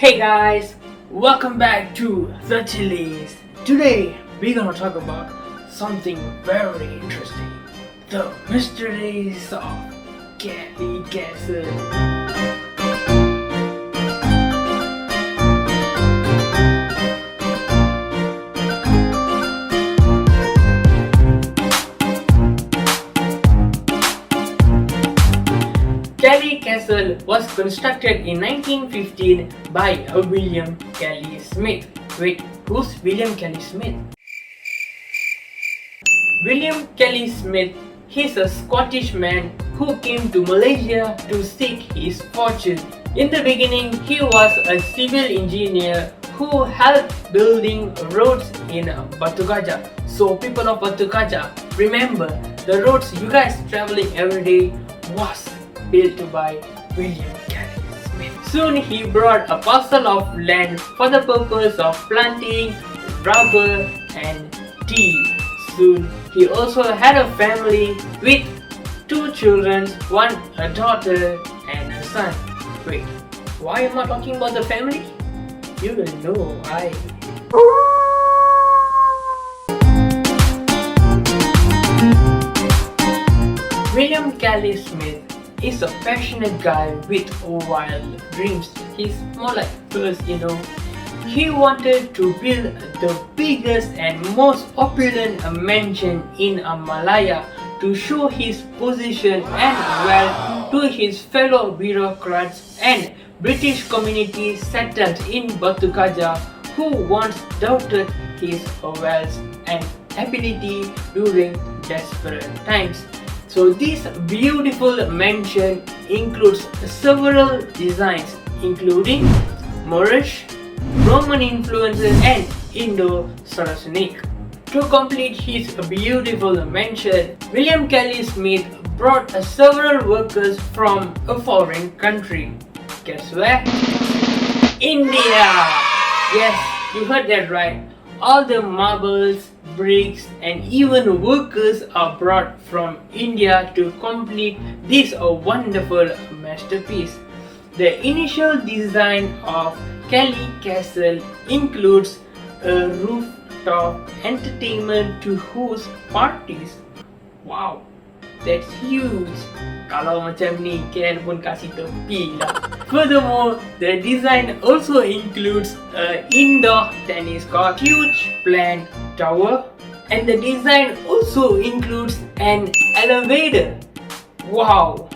Hey guys, welcome back to The Chilies. Today we're gonna talk about something very interesting. The mysteries of Kelly Castle. Kelly Castle was constructed in 1915 by William Kelly Smith. Wait, who's William Kelly Smith? William Kelly Smith, he's a Scottish man who came to Malaysia to seek his fortune. In the beginning, he was a civil engineer who helped building roads in Batu Gajah. So people of Batu Gajah, remember the roads you guys traveling every day was built by William Kelly Smith. Soon he brought a parcel of land for the purpose of planting rubber and tea. Soon he also had a family with 2 children, one a daughter and a son. Wait, why am I talking about the family? You will know why. William Kelly Smith is a passionate guy with wild dreams. He's more like us, He wanted to build the biggest and most opulent mansion in Malaya to show his position and wealth to his fellow bureaucrats and British community settled in Batu Gajah who once doubted his wealth and ability during desperate times. So this beautiful mansion includes several designs including Moorish, Roman influences and Indo-Saracenic. To complete his beautiful mansion, William Kelly Smith brought several workers from a foreign country. Guess where? India! Yes, you heard that right. All the marbles, bricks and even workers are brought from India to complete this wonderful masterpiece. The initial design of Kelly Castle includes a rooftop entertainment to host parties. Wow, that's huge. Kalau macam ni, KL pun kasih tepi lah. Furthermore, the design also includes an indoor tennis court, huge plant tower, and the design also includes an elevator. Wow,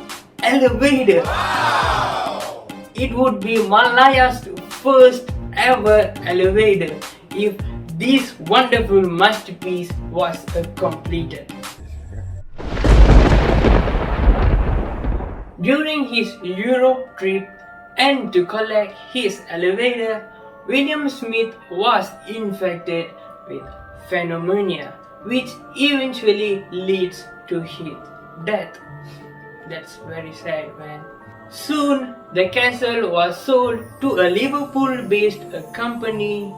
elevator! Wow. It would be Malaya's first ever elevator if this wonderful masterpiece was completed. During his Europe trip and to collect his elevator, William Smith was infected with pneumonia, which eventually leads to his death. That's very sad, man. Soon, the castle was sold to a Liverpool-based company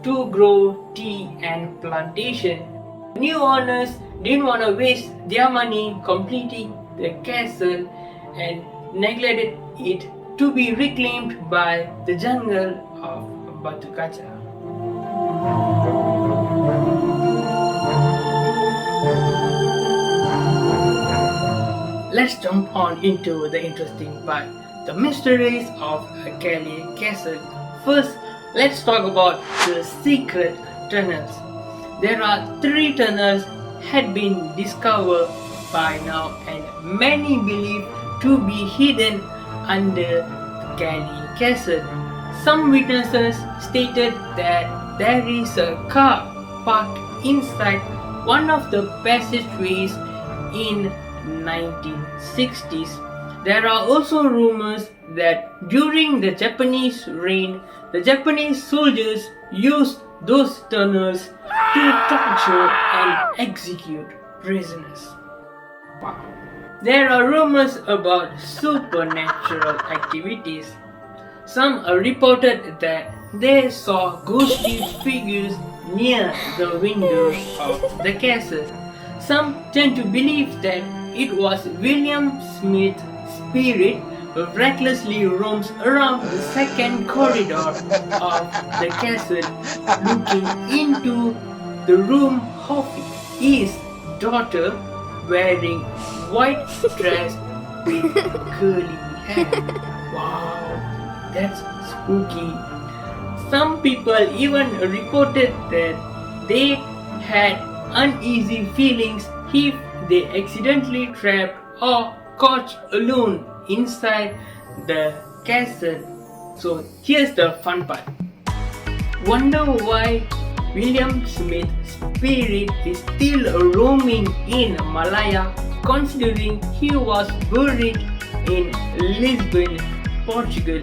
to grow tea and plantation. New owners didn't want to waste their money completing the castle and neglected it to be reclaimed by the jungle of Batu Gajah. Let's jump on into the interesting part, the mysteries of Kelly Castle. First, let's talk about the secret tunnels. There are 3 tunnels had been discovered by now and many believe to be hidden under Kelly Castle. Some witnesses stated that there is a car parked inside one of the passageways in 1960s. There are also rumors that during the Japanese reign, the Japanese soldiers used those tunnels to torture and execute prisoners. Wow. There are rumors about supernatural activities. Some reported that they saw ghostly figures near the windows of the castle. Some tend to believe that it was William Smith's spirit recklessly roams around the second corridor of the castle, looking into the room of his daughter wearing white dress with curly hair. Wow, that's spooky. Some people even reported that they had uneasy feelings if they accidentally trapped or caught alone inside the castle. So here's the fun part. Wonder why William Smith's spirit is still roaming in Malaya, considering he was buried in Lisbon, Portugal.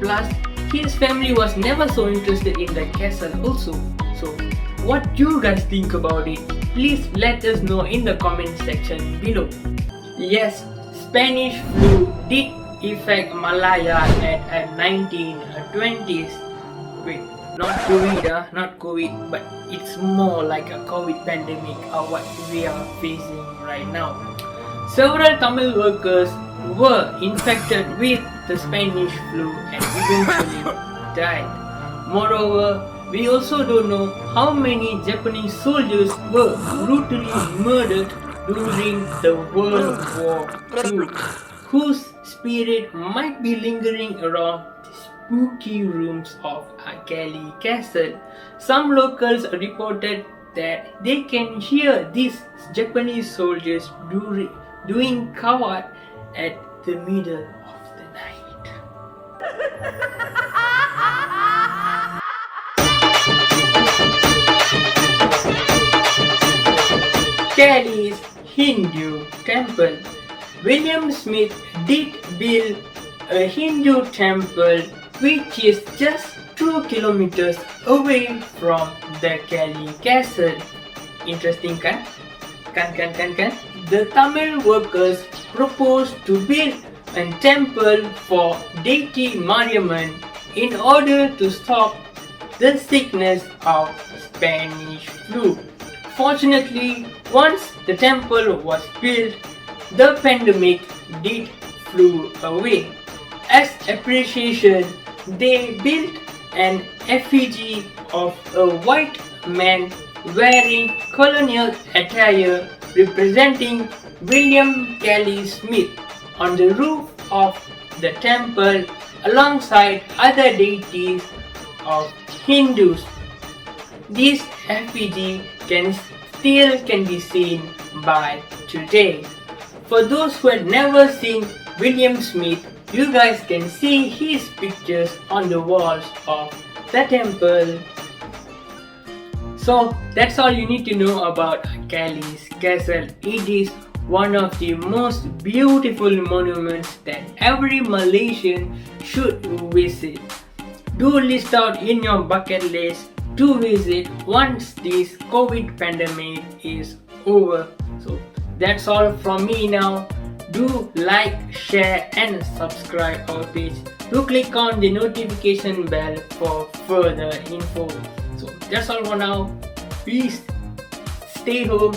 Plus, his family was never so interested in the castle also. So, what do you guys think about it? Please let us know in the comment section below. Yes, Spanish flu did affect Malaya at 1920s. Wait, not COVID, not COVID, but it's more like a COVID pandemic or what we are facing right now. Several Tamil workers were infected with the Spanish flu and eventually died. Moreover, we also don't know how many Japanese soldiers were brutally murdered during the World War II, whose spirit might be lingering around the spooky rooms of Akali Castle. Some locals reported that they can hear these Japanese soldiers doing kawat at the middle of the night. Cali's Hindu Temple. William Smith did build a Hindu temple which is just 2 kilometers away from the Cali Castle. Interesting, kan? Kan? The Tamil workers proposed to build a temple for deity Mariamman in order to stop the sickness of Spanish flu. Fortunately, once the temple was built, the pandemic did flew away. As appreciation, they built an effigy of a white man wearing colonial attire representing William Cali Smith on the roof of the temple alongside other deities of Hindus. This effigy can be seen by today. For those who had never seen William Smith, you guys can see his pictures on the walls of the temple. So that's all you need to know about Cali's Castle. It is one of the most beautiful monuments that every Malaysian should visit. Do list out in your bucket list to visit once this COVID pandemic is over. So that's all from me now. Do like, share and subscribe our page. Do click on the notification bell for further info. So that's all for now. Peace. Stay home.